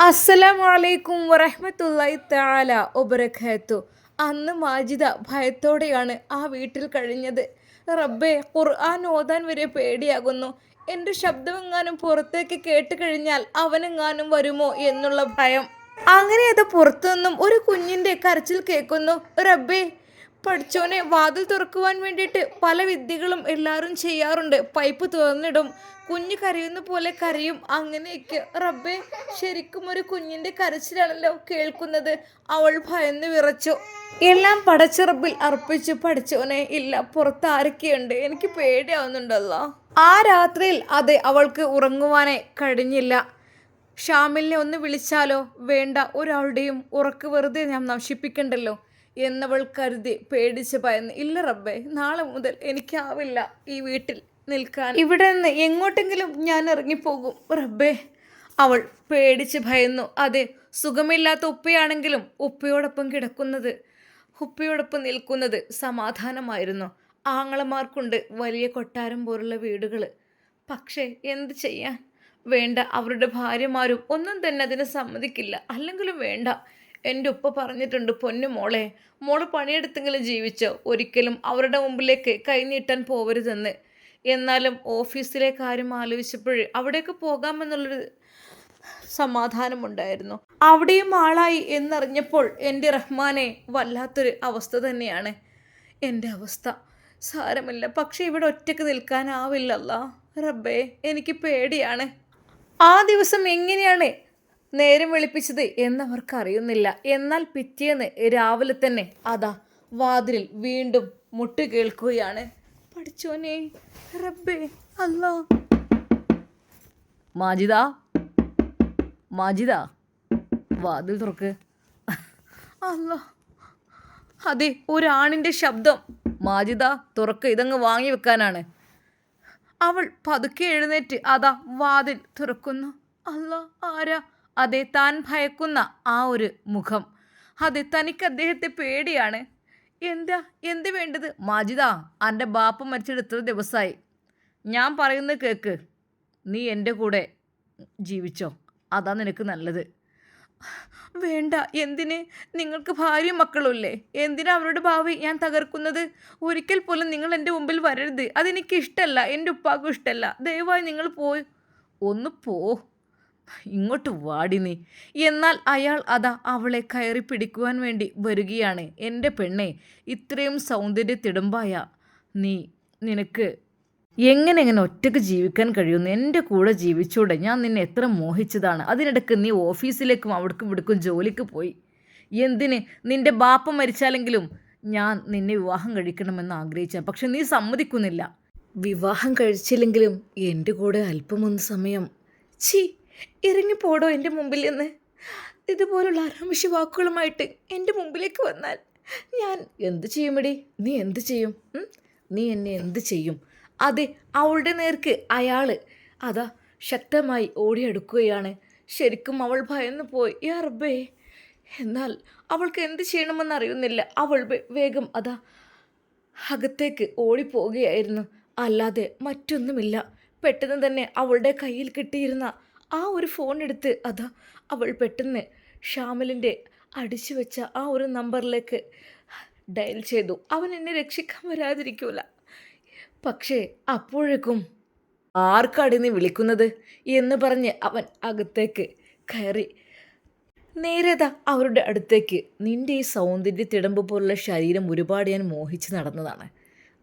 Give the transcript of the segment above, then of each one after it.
അസ്സലാമു അലൈക്കും വറഹ്മത്തുള്ളാഹി തആല വബറകാത്തു. അന്ന് മാജിദ ഭയത്തോടെയാണ് ആ വീട്ടിൽ കഴിഞ്ഞത്. റബ്ബേ, ഖുർആൻ ഓതാൻ വരെ പേടിയാകുന്നു. എൻ്റെ ശബ്ദമെങ്ങാനും പുറത്തേക്ക് കേട്ട് കഴിഞ്ഞാൽ അവനെങ്ങാനും വരുമോ എന്നുള്ള ഭയം. അങ്ങനെ അത് പുറത്തുനിന്നും ഒരു കുഞ്ഞിൻ്റെ കരച്ചിൽ കേൾക്കുന്നു. റബ്ബേ, പഠിച്ചോനെ, വാതിൽ തുറക്കുവാൻ വേണ്ടിയിട്ട് പല വിദ്യകളും എല്ലാവരും ചെയ്യാറുണ്ട്. പൈപ്പ് തുറന്നിടും, കുഞ്ഞ് കരയുന്ന പോലെ കരയും, അങ്ങനെയൊക്കെ. റബ്ബേ, ശരിക്കും ഒരു കുഞ്ഞിൻ്റെ കരച്ചിലാണല്ലോ കേൾക്കുന്നത്. അവൾ ഭയന്ന് വിറച്ചു. എല്ലാം പടച്ച റബ്ബിൽ അർപ്പിച്ചു. പഠിച്ചോനെ, ഇല്ല, പുറത്ത് ആരൊക്കെയുണ്ട്, എനിക്ക് പേടിയാവുന്നുണ്ടല്ലോ. ആ രാത്രിയിൽ അവൾക്ക് ഉറങ്ങുവാനേ കഴിഞ്ഞില്ല. ഷാമിലിനെ ഒന്ന് വിളിച്ചാലോ? വേണ്ട, ഒരാളുടെയും ഉറക്ക് വെറുതെ ഞാൻ നശിപ്പിക്കണ്ടല്ലോ എന്നവൾ കരുതി പേടിച്ച് ഭയന്ന്. ഇല്ല റബ്ബേ, നാളെ മുതൽ എനിക്കാവില്ല ഈ വീട്ടിൽ നിൽക്കാൻ. ഇവിടെ നിന്ന് എങ്ങോട്ടെങ്കിലും ഞാൻ ഇറങ്ങിപ്പോകും റബ്ബേ. അവൾ പേടിച്ച് ഭയന്നു. അതെ, സുഖമില്ലാത്ത ഉപ്പയാണെങ്കിലും ഉപ്പയോടൊപ്പം നിൽക്കുന്നത് സമാധാനമായിരുന്നു. ആങ്ങളമാർക്കുണ്ട് വലിയ കൊട്ടാരം പോലുള്ള വീടുകൾ. പക്ഷേ എന്ത് ചെയ്യാൻ? വേണ്ട, അവരുടെ ഭാര്യമാരും ഒന്നും തന്നെ അതിന് സമ്മതിക്കില്ല. അല്ലെങ്കിലും വേണ്ട. എൻ്റെ ഉപ്പ പറഞ്ഞിട്ടുണ്ട്, പൊന്നു മോള് പണിയെടുത്തെങ്കിലും ജീവിച്ചോ, ഒരിക്കലും അവരുടെ മുമ്പിലേക്ക് കൈനീട്ടാൻ പോവരുതെന്ന്. എന്നാലും ഓഫീസിലെ കാര്യം ആലോചിച്ചപ്പോൾ അവിടേക്ക് പോകാമെന്നുള്ളൊരു സമാധാനമുണ്ടായിരുന്നു. അവിടെയും ആളായി എന്നറിഞ്ഞപ്പോൾ എൻ്റെ റഹ്മാനെ, വല്ലാത്തൊരു അവസ്ഥ തന്നെയാണ് എൻ്റെ അവസ്ഥ. സാരമില്ല, പക്ഷെ ഇവിടെ ഒറ്റയ്ക്ക് നിൽക്കാനാവില്ലല്ലോ റബ്ബേ, എനിക്ക് പേടിയാണ്. ആ ദിവസം എങ്ങനെയാണ് നേരം വെളുപ്പിച്ചത് എന്നവർക്കറിയുന്നില്ല. എന്നാൽ പിറ്റേന്ന് രാവിലെ തന്നെ വാതിലിൽ വീണ്ടും മുട്ട് കേൾക്കുകയാണ്. പഠിച്ചോനെ, റബ്ബേ, അല്ലാ. മാജിദ, മാജിദ, വാതിൽ തുറക്ക്. അല്ലാ, അതെ, ഒരാണിൻ്റെ ശബ്ദം. മാജിദ, തുറക്ക്, ഇതങ്ങ് വാങ്ങി വെക്കാനാണ്. അവൾ പതുക്കെ എഴുന്നേറ്റ് വാതിൽ തുറക്കുന്നു. അല്ലാ, ആരാ? അതെ, താൻ ഭയക്കുന്ന ആ ഒരു മുഖം. അതെ, തനിക്ക് അദ്ദേഹത്തെ പേടിയാണ്. എന്ത് വേണ്ടത്? മാജിദ, എൻ്റെ ബാപ്പ മരിച്ചിട്ട് എത്ര ദിവസമായി? ഞാൻ പറയുന്നത് കേൾക്ക്. നീ എൻ്റെ കൂടെ ജീവിച്ചോ, അതാ നിനക്ക് നല്ലത്. വേണ്ട, എന്തിന്? നിങ്ങൾക്ക് ഭാര്യയും മക്കളുമില്ലേ? എന്തിനാ അവരുടെ ഭാവി ഞാൻ തകർക്കുന്നത്? ഒരിക്കൽ പോലും നിങ്ങൾ എൻ്റെ മുമ്പിൽ വരരുത്. അതെനിക്ക് ഇഷ്ടമല്ല, എൻ്റെ ഉപ്പാക്കും ഇഷ്ടമല്ല. ദയവായി നിങ്ങൾ ഒന്ന് പോ, ഇങ്ങോട്ട് വാടി നീ. എന്നാൽ അയാൾ അവളെ കയറി പിടിക്കുവാൻ വേണ്ടി വരികയാണ്. എൻ്റെ പെണ്ണെ, ഇത്രയും സൗന്ദര്യത്തിടുമ്പായ നിനക്ക് എങ്ങനെ ഒറ്റയ്ക്ക് ജീവിക്കാൻ കഴിയുന്നു? എൻ്റെ കൂടെ ജീവിച്ചൂടെ? ഞാൻ നിന്നെ എത്ര മോഹിച്ചതാണ്. അതിനിടയ്ക്ക് നീ ഓഫീസിലേക്കും അവിടേക്കും ഇവിടേക്കും ജോലിക്ക് പോയി. എന്തിന്? നിൻ്റെ ബാപ്പ മരിച്ചാലെങ്കിലും ഞാൻ നിന്നെ വിവാഹം കഴിക്കണമെന്ന് ആഗ്രഹിച്ച, പക്ഷെ നീ സമ്മതിക്കുന്നില്ല. വിവാഹം കഴിച്ചില്ലെങ്കിലും എൻ്റെ കൂടെ അല്പമൊന്ന് സമയം. ഇറങ്ങിപ്പോടോ എൻ്റെ മുമ്പിൽ നിന്ന്. ഇതുപോലുള്ള അനാവശ്യ വാക്കുകളുമായിട്ട് എൻ്റെ മുമ്പിലേക്ക് വന്നാൽ ഞാൻ എന്ത് ചെയ്യുമെടി? നീ എന്ത് ചെയ്യും? നീ എന്നെ എന്ത് ചെയ്യും? അതെ, അവളുടെ നേർക്ക് അയാൾ ശക്തമായി ഓടിയെടുക്കുകയാണ്. ശരിക്കും അവൾ ഭയന്നു പോയി. യാ റബ്ബേ! എന്നാൽ അവൾക്ക് എന്ത് ചെയ്യണമെന്നറിയുന്നില്ല. അവൾ വേഗം അകത്തേക്ക് ഓടിപ്പോവുകയായിരുന്നു. അല്ലാതെ മറ്റൊന്നുമില്ല. പെട്ടെന്ന് തന്നെ അവളുടെ കയ്യിൽ കിട്ടിയിരുന്ന ആ ഒരു ഫോൺ എടുത്ത് അവൾ പെട്ടെന്ന് ഷാമിലിൻ്റെ അടിച്ചു വെച്ച ആ ഒരു നമ്പറിലേക്ക് ഡയൽ ചെയ്തു. അവൻ എന്നെ രക്ഷിക്കാൻ വരാതിരിക്കൂല. പക്ഷേ അപ്പോഴേക്കും ആർക്കാടി നീ വിളിക്കുന്നത് എന്ന് പറഞ്ഞ് അവൻ അകത്തേക്ക് കയറി. നേരേതാ അവരുടെ അടുത്തേക്ക്. നിൻ്റെ ഈ സൗന്ദര്യത്തിടമ്പ് പോലുള്ള ശരീരം ഒരുപാട് ഞാൻ മോഹിച്ച് നടന്നതാണ്.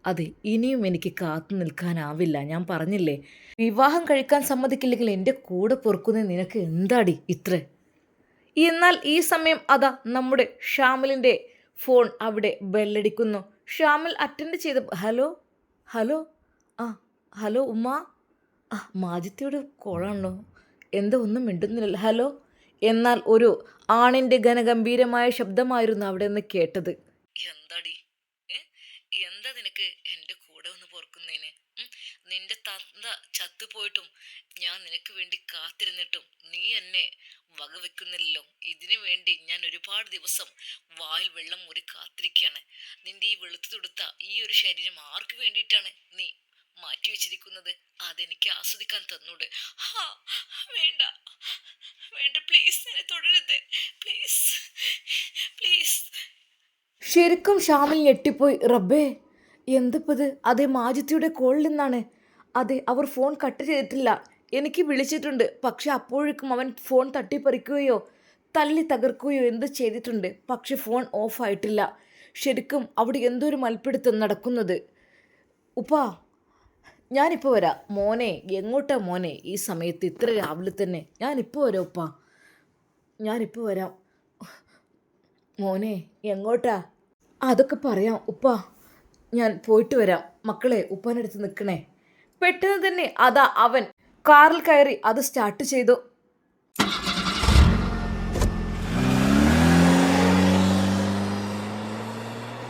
അതെ, ഇനിയും എനിക്ക് കാത്തു നിൽക്കാനാവില്ല. ഞാൻ പറഞ്ഞില്ലേ, വിവാഹം കഴിക്കാൻ സമ്മതിക്കില്ലെങ്കിൽ എൻ്റെ കൂടെ പൊറുക്കുന്ന നിനക്ക് എന്താടി ഇത്ര? എന്നാൽ ഈ സമയം നമ്മുടെ ഷാമിലിൻ്റെ ഫോൺ അവിടെ ബെല്ലടിക്കുന്നു. ഷാമിൽ അറ്റൻഡ് ചെയ്ത് ഹലോ ഹലോ ഹലോ ഉമ്മ. മാജിത്തിയുടെ കോളാണല്ലോ, എന്താ ഒന്നും മിണ്ടുന്നില്ല. ഹലോ. എന്നാൽ ഒരു ആണിൻ്റെ ഘനഗംഭീരമായ ശബ്ദമായിരുന്നു അവിടെ നിന്ന് കേട്ടത്. എന്താടി, എന്താ നിനക്ക് എൻ്റെ കൂടെ ഒന്ന് പൊറുക്കുന്നതിന്? നിന്റെ തന്ത ചത്തുപോയിട്ടും ഞാൻ നിനക്ക് വേണ്ടി കാത്തിരുന്നിട്ടും നീ എന്നെ വകവെക്കുന്നില്ലല്ലോ. ഇതിനു വേണ്ടി ഞാൻ ഒരുപാട് ദിവസം വായിൽ വെള്ളം മുറി കാത്തിരിക്കുകയാണ്. നിന്റെ ഈ വെളുത്തു തൊടുത്ത ഈ ഒരു ശരീരം ആർക്ക് വേണ്ടിയിട്ടാണ് നീ മാറ്റി വെച്ചിരിക്കുന്നത് അതെനിക്ക് ആസ്വദിക്കാൻ തന്നൂടെ? വേണ്ട വേണ്ട, പ്ലീസ് എന്നെ തുടരുത്, പ്ലീസ് പ്ലീസ്. ശരിക്കും ഷാമിൽ ഞെട്ടിപ്പോയി. റബ്ബേ, എന്തപ്പത്? അതെ, മാജിത്തിയുടെ കോളിൽ നിന്നാണ്. അതെ, അവർ ഫോൺ കട്ട് ചെയ്തിട്ടില്ല. എനിക്ക് വിളിച്ചിട്ടുണ്ട്, പക്ഷെ അപ്പോഴേക്കും അവൻ ഫോൺ തട്ടിപ്പറിക്കുകയോ തല്ലി തകർക്കുകയോ എന്ത് ചെയ്തിട്ടുണ്ട്. പക്ഷെ ഫോൺ ഓഫായിട്ടില്ല. ശരിക്കും അവിടെ എന്തോ ഒരു മൽപ്പിടുത്തം നടക്കുന്നത്. ഉപ്പാ, ഞാനിപ്പോൾ വരാം. മോനെ, എങ്ങോട്ടാ മോനെ ഈ സമയത്ത് ഇത്ര രാവിലെ തന്നെ? ഞാനിപ്പോൾ വരാം ഉപ്പാ, ഞാനിപ്പോൾ വരാം. മോനെ, എങ്ങോട്ടാ? അതൊക്കെ പറയാം ഉപ്പാ, ഞാൻ പോയിട്ട് വരാം. മക്കളെ, ഉപ്പാനടുത്ത് നിൽക്കണേ. പെട്ടെന്ന് തന്നെ അതാ അവൻ കാറിൽ കയറി അത് സ്റ്റാർട്ട് ചെയ്തു.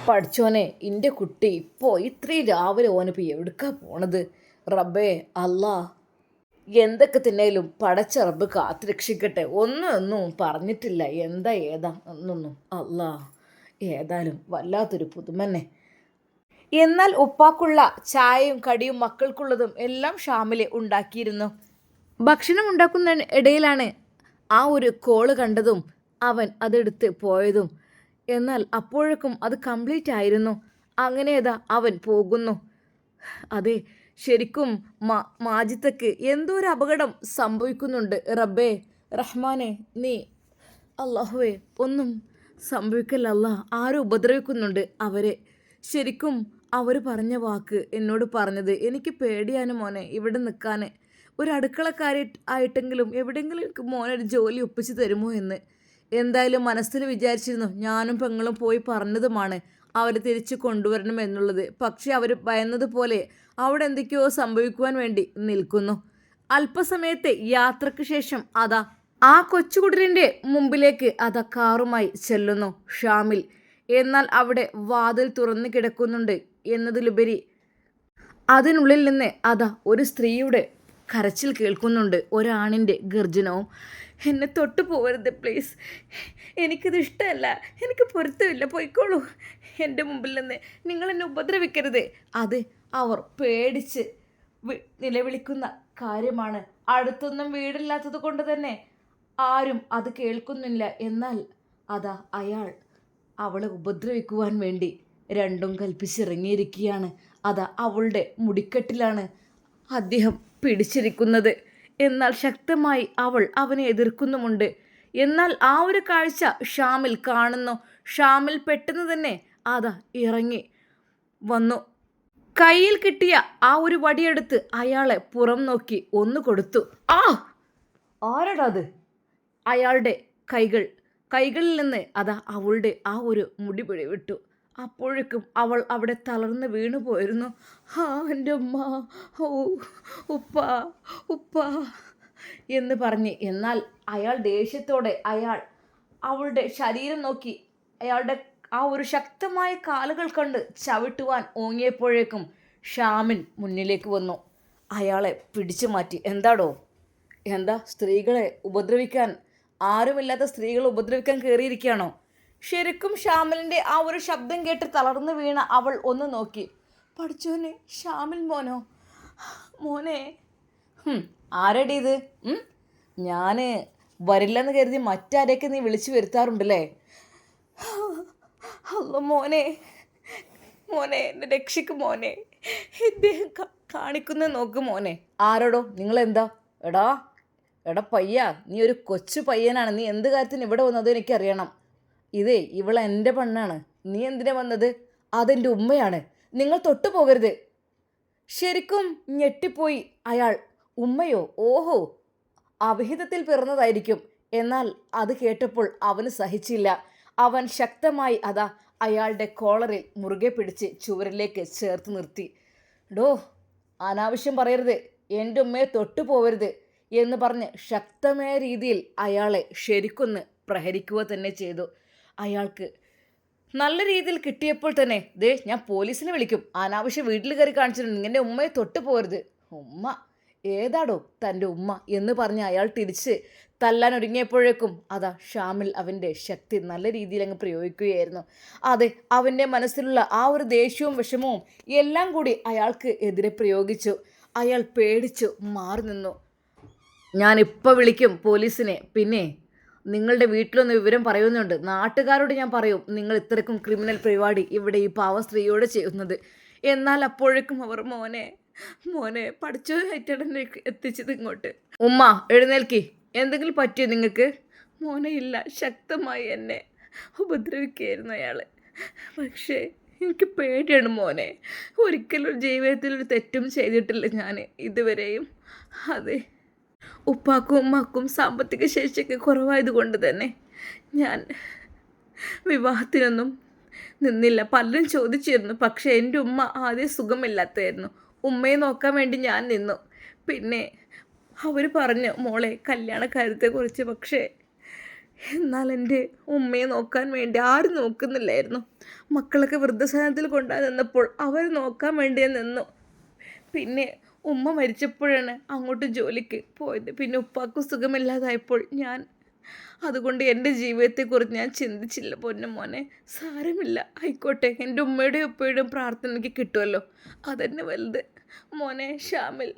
പഠിച്ചോനെ, എൻ്റെ കുട്ടി ഇപ്പോൾ ഇത്രയും രാവിലെ ഓനിപ്പോൾ എവിടേക്കാ പോണത്? റബ്ബേ അല്ലാ, എന്തൊക്കെ തന്നെയാലും പടച്ച റബ്ബ് കാത്തുരക്ഷിക്കട്ടെ. ഒന്നും പറഞ്ഞിട്ടില്ല, എന്താ ഏതാ ഒന്നൊന്നും. അല്ലാ, ഏതായാലും വല്ലാത്തൊരു പുതുമന്നെ. എന്നാൽ ഉപ്പാക്കുള്ള ചായയും കടിയും മക്കൾക്കുള്ളതും എല്ലാം ഷാമിലെ ഉണ്ടാക്കിയിരുന്നു. ഭക്ഷണം ഉണ്ടാക്കുന്ന ഇടയിലാണ് ആ ഒരു കോള് കണ്ടതും അവൻ അതെടുത്ത് പോയതും. എന്നാൽ അപ്പോഴേക്കും അത് കംപ്ലീറ്റ് ആയിരുന്നു. അങ്ങനെയതാ അവൻ പോകുന്നു. അതെ, ശരിക്കും മാജിത്തക്ക് എന്തോ ഒരു അപകടം സംഭവിക്കുന്നുണ്ട്. റബ്ബേ റഹ്മാനെ, നീ അല്ലാഹുവേ, ഒന്നും സംഭവിക്കല്ല അല്ലാ. ആരും ഉപദ്രവിക്കുന്നുണ്ട് അവരെ. ശരിക്കും അവർ പറഞ്ഞ വാക്ക് എന്നോട് പറഞ്ഞത്, എനിക്ക് പേടിയാണ് മോനെ ഇവിടെ നിൽക്കാൻ. ഒരു അടുക്കളക്കാരി ആയിട്ടെങ്കിലും എവിടെയെങ്കിലും എനിക്ക് മോനൊരു ജോലി ഒപ്പിച്ച് തരുമോ എന്ന്. എന്തായാലും മനസ്സിൽ വിചാരിച്ചിരുന്നു, ഞാനും പെങ്ങളും പോയി പറഞ്ഞതുമാണ് അവരെ തിരിച്ചു കൊണ്ടുവരണം എന്നുള്ളത്. പക്ഷെ അവർ ഭയന്നതുപോലെ അവിടെ എന്തൊക്കെയോ സംഭവിക്കുവാൻ വേണ്ടി നിൽക്കുന്നു. അല്പസമയത്തെ യാത്രയ്ക്ക് ശേഷം അതാ ആ കൊച്ചുകുടിലിൻ്റെ മുമ്പിലേക്ക് അതാ കാറുമായി ചെല്ലുന്നു ഷാമിൽ. എന്നാൽ അവിടെ വാതിൽ തുറന്നു കിടക്കുന്നുണ്ട് എന്നതിലുപരി അതിനുള്ളിൽ നിന്ന് അതാ ഒരു സ്ത്രീയുടെ കരച്ചിൽ കേൾക്കുന്നുണ്ട്, ഒരാണിൻ്റെ ഗർജനവും. എന്നെ തൊട്ടു പോകരുത് പ്ലീസ്, എനിക്കിത് ഇഷ്ടമല്ല, എനിക്ക് പൊരുത്തമില്ല, പോയിക്കോളൂ എൻ്റെ മുമ്പിൽ നിന്ന്, നിങ്ങളെന്നെ ഉപദ്രവിക്കരുത്. അത് അവർ പേടിച്ച് നിലവിളിക്കുന്ന കാര്യമാണ്. അടുത്തൊന്നും വീടില്ലാത്തത് കൊണ്ട് തന്നെ ആരും അത് കേൾക്കുന്നില്ല. എന്നാൽ അതാ അയാൾ അവളെ ഉപദ്രവിക്കുവാൻ വേണ്ടി രണ്ടും കൽപ്പിച്ചിറങ്ങിയിരിക്കുകയാണ്. അതാ അവളുടെ മുടിക്കെട്ടിലാണ് അദ്ദേഹം പിടിച്ചിരിക്കുന്നത്. എന്നാൽ ശക്തമായി അവൾ അവനെ എതിർക്കുന്നുമുണ്ട്. എന്നാൽ ആ ഒരു കാഴ്ച ഷാമിൽ കാണുന്നു. ഷാമിൽ പെട്ടെന്ന് തന്നെ അതാ ഇറങ്ങി വന്നു. കയ്യിൽ കിട്ടിയ ആ ഒരു വടിയെടുത്ത് അയാളെ പുറം നോക്കി ഒന്ന് കൊടുത്തു. ആരടാ അത്? അയാളുടെ കൈകളിൽ നിന്ന് അതാ അവളുടെ ആ ഒരു മുടി പിടിവിട്ടു. അപ്പോഴേക്കും അവൾ അവിടെ തളർന്ന് വീണു പോയിരുന്നു. എൻ്റെ ഉമ്മ, ഓ ഉപ്പ ഉപ്പ എന്ന് പറഞ്ഞ്. എന്നാൽ അയാൾ ദേഷ്യത്തോടെ അവളുടെ ശരീരം നോക്കി അയാളുടെ ആ ഒരു ശക്തമായ കാലുകൾ കൊണ്ട് ചവിട്ടുവാൻ ഓങ്ങിയപ്പോഴേക്കും ഷാമിൻ മുന്നിലേക്ക് വന്നു. അയാളെ പിടിച്ചു മാറ്റി. എന്താ സ്ത്രീകളെ ഉപദ്രവിക്കാൻ, ആരുമില്ലാത്ത സ്ത്രീകളെ ഉപദ്രവിക്കാൻ കയറിയിരിക്കുകയാണോ? ശരിക്കും ഷാമിലിൻ്റെ ആ ഒരു ശബ്ദം കേട്ട് തളർന്നു വീണ അവൾ ഒന്ന് നോക്കി. പഠിച്ചോനെ, ഷാമിൽ മോനെ. ആരടി ഇത്? ഞാൻ വരില്ലെന്ന് കരുതി മറ്റാരെയൊക്കെ നീ വിളിച്ചു വരുത്താറുണ്ടല്ലേ? അല്ല മോനെ, എന്നെ രക്ഷിക്കും മോനെ, ഇദ്ദേഹം കാണിക്കുന്ന നോക്ക് മോനെ. ആരോടോ? നിങ്ങളെന്താ? എടാ പയ്യ, നീ ഒരു കൊച്ചു പയ്യനാണ്. നീ എന്ത് കാര്യത്തിന് ഇവിടെ വന്നത് എനിക്കറിയണം. ഇവൾ എൻ്റെ പെണ്ണാണ്. നീ എന്തിനാ വന്നത്? അതെൻ്റെ ഉമ്മയാണ്. നിങ്ങൾ തൊട്ടു പോകരുത്. ശരിക്കും ഞെട്ടിപ്പോയി അയാൾ. ഉമ്മയോ? ഓഹോ, അവിഹിതത്തിൽ പിറന്നതായിരിക്കും. എന്നാൽ അത് കേട്ടപ്പോൾ അവന് സഹിച്ചില്ല. അവൻ ശക്തമായി അതാ അയാളുടെ കോളറിൽ മുറുകെ പിടിച്ച് ചുവരിലേക്ക് ചേർത്ത് നിർത്തി. അനാവശ്യം പറയരുത്, എൻ്റെ ഉമ്മയെ തൊട്ടു പോകരുത് എന്ന് പറഞ്ഞ് ശക്തമായ രീതിയിൽ അയാളെ ശരിക്കൊന്ന് പ്രഹരിക്കുക തന്നെ ചെയ്തു. അയാൾക്ക് നല്ല രീതിയിൽ കിട്ടിയപ്പോൾ തന്നെ, ഞാൻ പോലീസിനെ വിളിക്കും, അനാവശ്യം വീട്ടിൽ കയറി കാണിച്ചിട്ടുണ്ട്, എൻ്റെ ഉമ്മയെ തൊട്ടു പോകരുത്. ഉമ്മ? ഏതാടോ തൻ്റെ ഉമ്മ എന്ന് പറഞ്ഞ് അയാൾ തിരിച്ച് തല്ലാൻ ഒരുങ്ങിയപ്പോഴേക്കും അതാ ഷാമിൽ അവൻ്റെ ശക്തി നല്ല രീതിയിൽ അങ്ങ് പ്രയോഗിക്കുകയായിരുന്നു. അതെ, അവൻ്റെ മനസ്സിലുള്ള ആ ഒരു ദേഷ്യവും വിഷമവും എല്ലാം കൂടി അയാൾക്ക് എതിരെ പ്രയോഗിച്ചു. അയാൾ പേടിച്ചു മാറി നിന്നു. ഞാനിപ്പോൾ വിളിക്കും പോലീസിനെ. പിന്നെ നിങ്ങളുടെ വീട്ടിലൊന്ന് വിവരം പറയുന്നുണ്ട്. നാട്ടുകാരോട് ഞാൻ പറയും നിങ്ങൾ ഇത്രയ്ക്കും ക്രിമിനൽ പരിപാടി ഇവിടെ ഈ പാവ സ്ത്രീയോട് ചെയ്യുന്നത്. എന്നാൽ അപ്പോഴേക്കും അവർ മോനെ പഠിച്ചവനായിട്ടാണ് എത്തിച്ചത് ഇങ്ങോട്ട്. ഉമ്മ എഴുന്നേൽക്കി. എന്തെങ്കിലും പറ്റിയോ നിങ്ങൾക്ക്? മോനെ ഇല്ല, ശക്തമായി എന്നെ ഉപദ്രവിക്കുകയായിരുന്നു അയാൾ. പക്ഷേ എനിക്ക് പേടിയാണ് മോനെ. ഒരിക്കലും ജീവിതത്തിൽ ഒരു തെറ്റും ചെയ്തിട്ടില്ല ഞാൻ ഇതുവരെയും. അതെ, ഉപ്പാക്കും ഉമ്മാക്കും സാമ്പത്തിക ശേഷിയൊക്കെ കുറവായതുകൊണ്ട് തന്നെ ഞാൻ വിവാഹത്തിനൊന്നും നിന്നില്ല. പലരും ചോദിച്ചിരുന്നു. പക്ഷേ എൻ്റെ ഉമ്മ ആദ്യം സുഖമില്ലാത്തതായിരുന്നു. ഉമ്മയെ നോക്കാൻ വേണ്ടി ഞാൻ നിന്നു. പിന്നെ അവർ പറഞ്ഞു മോളെ കല്യാണ കാര്യത്തെക്കുറിച്ച്. പക്ഷേ എന്നാൽ എൻ്റെ ഉമ്മയെ നോക്കാൻ വേണ്ടി ആരും നോക്കുന്നില്ലായിരുന്നു. മക്കളൊക്കെ വൃദ്ധസദനത്തിൽ കൊണ്ടുപോയി നിന്നപ്പോൾ അവർ നോക്കാൻ വേണ്ടി നിന്നു. പിന്നെ ഉമ്മ മരിച്ചപ്പോഴാണ് അങ്ങോട്ട് ജോലിക്ക് പോയത്. പിന്നെ ഉപ്പാക്കും സുഖമില്ലാതായപ്പോൾ അതുകൊണ്ട് എൻ്റെ ജീവിതത്തെക്കുറിച്ച് ഞാൻ ചിന്തിച്ചില്ല. മോനെ സാരമില്ല, ആയിക്കോട്ടെ. എൻ്റെ ഉമ്മയുടെയും ഉപ്പയുടെയും പ്രാർത്ഥന എനിക്ക് കിട്ടുമല്ലോ, അതെന്നെ വലുത്. മോനെ ഷാമിൽ,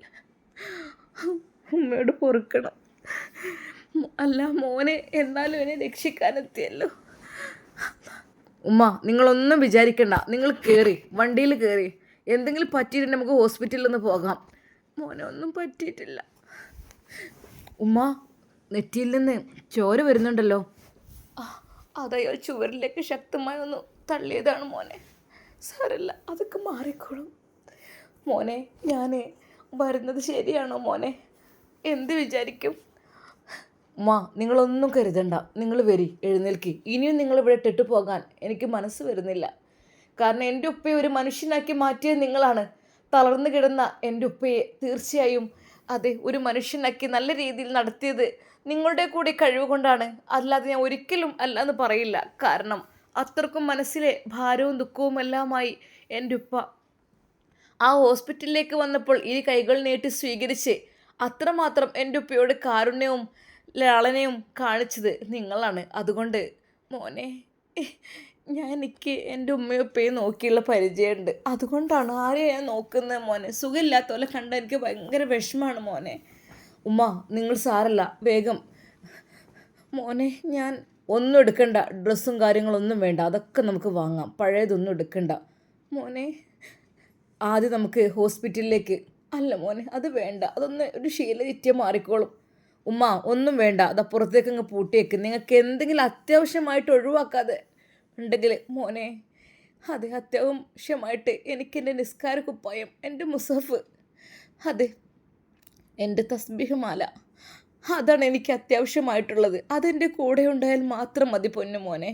ഉമ്മയോട് പൊറുക്കണം. അല്ല മോനെ, എന്നാലും എന്നെ രക്ഷിക്കാനെത്തിയല്ലോ. ഉമ്മ നിങ്ങളൊന്നും വിചാരിക്കണ്ട. നിങ്ങൾ വണ്ടിയിൽ കയറി. എന്തെങ്കിലും പറ്റിയിട്ട് നമുക്ക് ഹോസ്പിറ്റലിൽ ഒന്ന് പോകാം. മോനെ ഒന്നും പറ്റിയിട്ടില്ല. ഉമ്മ നെറ്റിയിൽ നിന്ന് ചോര വരുന്നുണ്ടല്ലോ. അതയാൾ ചുവരിലേക്ക് ശക്തമായി ഒന്ന് തള്ളിയതാണ് മോനെ. സാരമില്ല, അതൊക്കെ മാറിക്കോളും. മോനെ ഞാൻ വരുന്നത് ശരിയാണോ മോനെ? എന്ത് വിചാരിക്കും? ഉമ്മ നിങ്ങളൊന്നും കരുതണ്ട. നിങ്ങൾ എഴുന്നേൽക്കി. ഇനിയും നിങ്ങളിവിടെ ഇട്ടിട്ട് പോകാൻ എനിക്ക് മനസ്സ് വരുന്നില്ല. കാരണം എൻ്റെ ഉപ്പയെ ഒരു മനുഷ്യനാക്കി മാറ്റിയത് നിങ്ങളാണ്. തളർന്നു കിടന്ന എൻ്റെ ഉപ്പയെ തീർച്ചയായും അതെ ഒരു മനുഷ്യനാക്കി നല്ല രീതിയിൽ നടത്തിയത് നിങ്ങളുടെ കൂടി കഴിവ് കൊണ്ടാണ്. അല്ലാതെ ഞാൻ ഒരിക്കലും അല്ല എന്ന് പറയില്ല. കാരണം അത്രക്കും മനസ്സിലെ ഭാരവും ദുഃഖവും എല്ലാമായി എൻ്റെ ഉപ്പ ആ ഹോസ്പിറ്റലിലേക്ക് വന്നപ്പോൾ ഈ കൈകൾ നീട്ടി സ്വീകരിച്ച് അത്രമാത്രം എൻ്റെ ഉപ്പയോട് കാരുണ്യവും ലാളനയും കാണിച്ചത് നിങ്ങളാണ്. അതുകൊണ്ട് മോനെ എനിക്ക് എൻ്റെ ഉമ്മയും ഉപ്പയും നോക്കിയുള്ള പരിചയമുണ്ട്. അതുകൊണ്ടാണ് ആരെയും ഞാൻ നോക്കുന്നത് മോനെ. സുഖമില്ലാത്ത പോലെ കണ്ട എനിക്ക് ഭയങ്കര വിഷമമാണ് മോനെ. ഉമ്മ നിങ്ങൾ സാരല്ല, വേഗം മോനെ. ഞാൻ ഒന്നും എടുക്കണ്ട, ഡ്രസ്സും കാര്യങ്ങളൊന്നും വേണ്ട, അതൊക്കെ നമുക്ക് വാങ്ങാം. പഴയതൊന്നും എടുക്കണ്ട മോനെ. ആദ്യം നമുക്ക് ഹോസ്പിറ്റലിലേക്ക്. അല്ല മോനെ അത് വേണ്ട, അതൊന്ന് ഒരു ശീല തെറ്റിയാൽ മാറിക്കോളും. ഉമ്മ ഒന്നും വേണ്ട, അത് പുറത്തേക്ക് അങ്ങ് പൂട്ടിയേക്ക്. നിങ്ങൾക്ക് എന്തെങ്കിലും അത്യാവശ്യമായിട്ട് ഒഴിവാക്കാതെ ഉണ്ടെങ്കിൽ മോനെ. അതെ, അത്യാവശ്യമായിട്ട് എനിക്കെൻ്റെ നിസ്കാര കുപ്പായം, എൻ്റെ മുസഫ്, അതെ എൻ്റെ തസ്ബീഹ് മാല, അതാണ് എനിക്ക് അത്യാവശ്യമായിട്ടുള്ളത്. അതെൻ്റെ കൂടെ ഉണ്ടായാൽ മാത്രം മതി മോനെ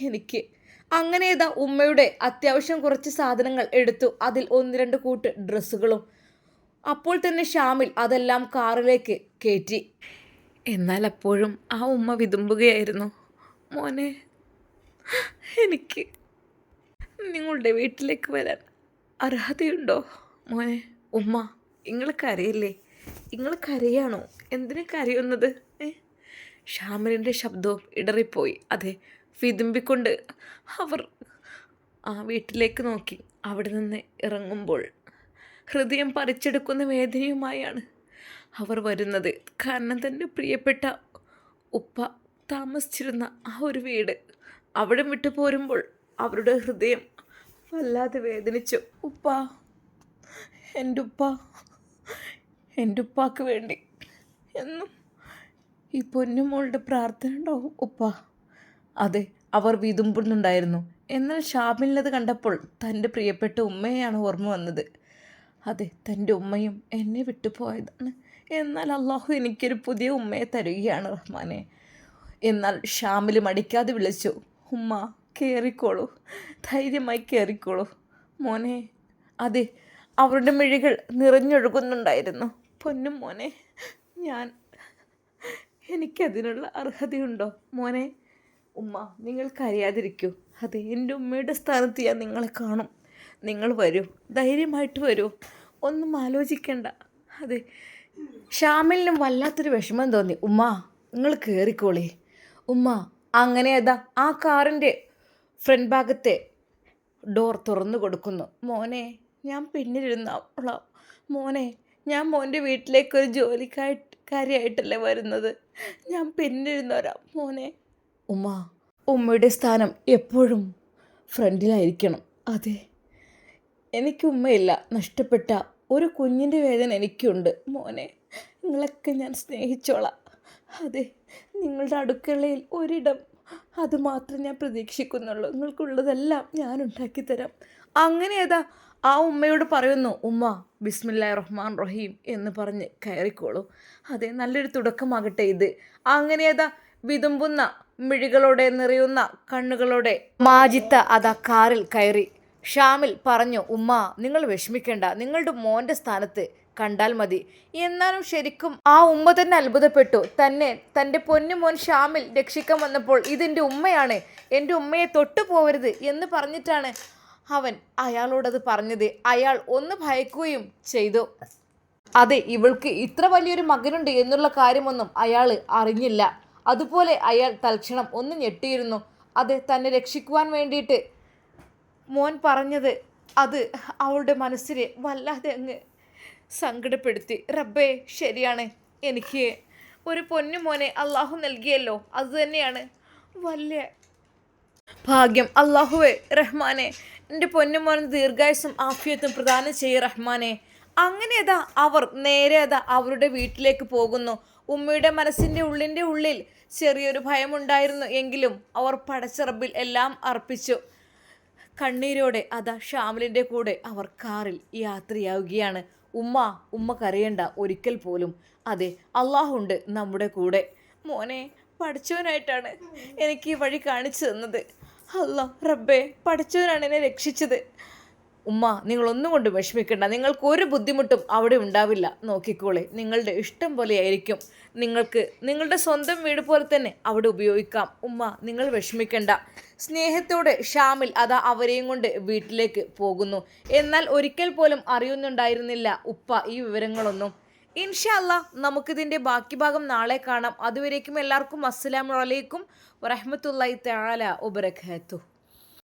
എനിക്ക്. അങ്ങനെ ഇതാ ഉമ്മയുടെ അത്യാവശ്യം കുറച്ച് സാധനങ്ങൾ എടുത്തു. അതിൽ 1-2 കൂട്ട് ഡ്രസ്സുകളും. അപ്പോൾ തന്നെ ഷാമിൽ അതെല്ലാം കാറിലേക്ക് കയറ്റി. എന്നാൽ അപ്പോഴും ആ ഉമ്മ വിതുമ്പുകയായിരുന്നു. മോനെ എനിക്ക് നിങ്ങളുടെ വീട്ടിലേക്ക് വരാൻ അർഹതയുണ്ടോ മോനെ? ഉമ്മ നിങ്ങൾ കരയില്ലേ? നിങ്ങൾ കരയാണോ? എന്തിനാ കരയുന്നത്? ഷാമിലിൻ്റെ ശബ്ദവും ഇടറിപ്പോയി. അതെ, വിതുമ്പിക്കൊണ്ട് അവർ ആ വീട്ടിലേക്ക് നോക്കി. അവിടെ നിന്ന് ഇറങ്ങുമ്പോൾ ഹൃദയം പറിച്ചെടുക്കുന്ന വേദനയുമായാണ് അവർ വരുന്നത്. കാരണം തൻ്റെ പ്രിയപ്പെട്ട ഉപ്പ താമസിച്ചിരുന്ന ആ ഒരു വീട് അവിടെ വിട്ടു പോരുമ്പോൾ അവരുടെ ഹൃദയം വല്ലാതെ വേദനിച്ചു. എൻ്റെ ഉപ്പാക്ക് വേണ്ടി എന്നും ഈ പൊന്നുമോളുടെ പ്രാർത്ഥന ഉണ്ടാവും ഉപ്പ. അതെ, അവർ വിതുമ്പുന്നുണ്ടായിരുന്നു. എന്നാൽ ഷാമിലിനത് കണ്ടപ്പോൾ തൻ്റെ പ്രിയപ്പെട്ട ഉമ്മയെയാണ് ഓർമ്മ വന്നത്. അതെ, തൻ്റെ ഉമ്മയും എന്നെ വിട്ടുപോയതാണ്. എന്നാൽ അള്ളാഹു എനിക്കൊരു പുതിയ ഉമ്മയെ തരികയാണ് റഹ്മാനെ. എന്നാൽ ഷാമിൽ മടിക്കാതെ വിളിച്ചു, ഉമ്മ കയറിക്കോളൂ, ധൈര്യമായി കയറിക്കോളൂ മോനെ. അതെ, അവരുടെ മിഴികൾ നിറഞ്ഞൊഴുകുന്നുണ്ടായിരുന്നു. പൊന്നും മോനെ, എനിക്കതിനുള്ള അർഹതയുണ്ടോ മോനെ? ഉമ്മ നിങ്ങൾ കരയാതിരിക്കൂ. അതെ, എൻ്റെ ഉമ്മയുടെ സ്ഥാനത്ത് ഞാൻ നിങ്ങളെ കാണും. നിങ്ങൾ വരൂ, ധൈര്യമായിട്ട് വരൂ, ഒന്നും ആലോചിക്കണ്ട. അതെ, ഷാമിലിനും വല്ലാത്തൊരു വിഷമം തോന്നി. ഉമ്മ നിങ്ങൾ കയറിക്കോളി. ഉമ്മ അങ്ങനെ അതാ ആ കാറിൻ്റെ ഫ്രണ്ട് ഭാഗത്തെ ഡോർ തുറന്നു കൊടുക്കുന്നു. മോനെ ഞാൻ പിന്നിലിരുന്നോളാം. മോനെ ഞാൻ മോൻ്റെ വീട്ടിലേക്കൊരു ജോലിക്കാരിയായിട്ടല്ലേ വരുന്നത്. ഞാൻ പിന്നിലിരുന്നോരാം മോനെ. ഉമ്മയുടെ സ്ഥാനം എപ്പോഴും ഫ്രണ്ടിലായിരിക്കണം. അതെ, എനിക്ക് ഉമ്മയില്ല. നഷ്ടപ്പെട്ട ഒരു കുഞ്ഞിൻ്റെ വേദന എനിക്കുണ്ട് മോനെ. നിങ്ങളൊക്കെ ഞാൻ സ്നേഹിച്ചോളാം. അതെ, നിങ്ങളുടെ അടുക്കളയിൽ ഒരിടം അതുമാത്രം ഞാൻ പ്രതീക്ഷിക്കുന്നുള്ളൂ. നിങ്ങൾക്കുള്ളതെല്ലാം ഞാൻ ഉണ്ടാക്കിത്തരാം. അങ്ങനെ അതാ ആ ഉമ്മയോട് പറയുന്നു, ഉമ്മ ബിസ്മില്ലാഹിർ റഹ്മാൻ റഹീം എന്ന് പറഞ്ഞ് കയറിക്കോളൂ. അതെ, നല്ലൊരു തുടക്കമാകട്ടെ ഇത്. അങ്ങനെ അതാ വിതുമ്പുന്ന മിഴികളോടെ നിറയുന്ന കണ്ണുകളോടെ മാജിത്ത അതാ കാറിൽ കയറി. ഷാമിൽ പറഞ്ഞു, ഉമ്മ നിങ്ങൾ വിഷമിക്കേണ്ട, നിങ്ങളുടെ മോൻ്റെ സ്ഥാനത്ത് കണ്ടാൽ മതി. എന്നാലും ശരിക്കും ആ ഉമ്മ തന്നെ അത്ഭുതപ്പെട്ടു. തൻ്റെ പൊന്നുമോൻ ഷാമിൽ രക്ഷിക്കാൻ വന്നപ്പോൾ ഇതെൻ്റെ ഉമ്മയാണ്, എൻ്റെ ഉമ്മയെ തൊട്ടു പോവരുത് എന്ന് പറഞ്ഞിട്ടാണ് അവൻ അയാളോടത് പറഞ്ഞത്. അയാൾ ഒന്ന് ഭയക്കുകയും ചെയ്തു. അതെ, ഇവൾക്ക് ഇത്ര വലിയൊരു മകനുണ്ട് എന്നുള്ള കാര്യമൊന്നും അയാൾ അറിഞ്ഞില്ല. അതുപോലെ അയാൾ തൽക്ഷണം ഒന്ന് ഞെട്ടിയിരുന്നു. അത് തന്നെ രക്ഷിക്കുവാൻ വേണ്ടിയിട്ട് മോൻ പറഞ്ഞത് അത് അവളുടെ മനസ്സിനെ വല്ലാതെ അങ്ങ് സങ്കടപ്പെടുത്തി. റബ്ബേ, ശരിയാണ്, എനിക്ക് ഒരു പൊന്നു മോനെ അള്ളാഹു നൽകിയല്ലോ, അതുതന്നെയാണ് വലിയ ഭാഗ്യം. അള്ളാഹുവേ റഹ്മാനെ, എൻ്റെ പൊന്നുമോന് ദീർഘായുസും ആഫിയത്തും പ്രദാനം ചെയ്യ റഹ്മാനെ. അങ്ങനെ അതാ അവർ നേരെ അതാ അവരുടെ വീട്ടിലേക്ക് പോകുന്നു. ഉമ്മയുടെ മനസ്സിൻ്റെ ഉള്ളിൽ ചെറിയൊരു ഭയമുണ്ടായിരുന്നു. എങ്കിലും അവർ പടച്ച റബ്ബിൽ എല്ലാം അർപ്പിച്ചു. കണ്ണീരോടെ അതാ ഷാമിലിൻ്റെ കൂടെ അവർ കാറിൽ യാത്രയാവുകയാണ്. ഉമ്മ കരയണ്ട ഒരിക്കൽ പോലും. അതെ, അള്ളാഹുണ്ട് നമ്മുടെ കൂടെ. മോനെ, പഠിച്ചവനായിട്ടാണ് എനിക്ക് ഈ വഴി കാണിച്ചു തന്നത്. അല്ലാഹ് റബ്ബേ, പഠിച്ചവനാണ് എന്നെ രക്ഷിച്ചത്. ഉമ്മ നിങ്ങളൊന്നും കൊണ്ട് വിഷമിക്കണ്ട, നിങ്ങൾക്കൊരു ബുദ്ധിമുട്ടും അവിടെ ഉണ്ടാവില്ല. നോക്കിക്കോളെ, നിങ്ങളുടെ ഇഷ്ടം പോലെ ആയിരിക്കും. നിങ്ങൾക്ക് നിങ്ങളുടെ സ്വന്തം വീട് പോലെ തന്നെ അവിടെ ഉപയോഗിക്കാം. ഉമ്മ നിങ്ങൾ വിഷമിക്കണ്ട. സ്നേഹത്തോടെ ഷാമിൽ അതാ അവരെയും കൊണ്ട് വീട്ടിലേക്ക് പോകുന്നു. എന്നാൽ ഒരിക്കൽ പോലും അറിയുന്നുണ്ടായിരുന്നില്ല ഉപ്പ ഈ വിവരങ്ങളൊന്നും. ഇൻഷാ അല്ലാ നമുക്കിതിൻ്റെ ബാക്കി ഭാഗം നാളെ കാണാം. അതുവരേക്കും എല്ലാവർക്കും അസ്സലാമു അലൈക്കും വറഹ്മത്തുള്ളാഹി തആല വബറകാതുഹു.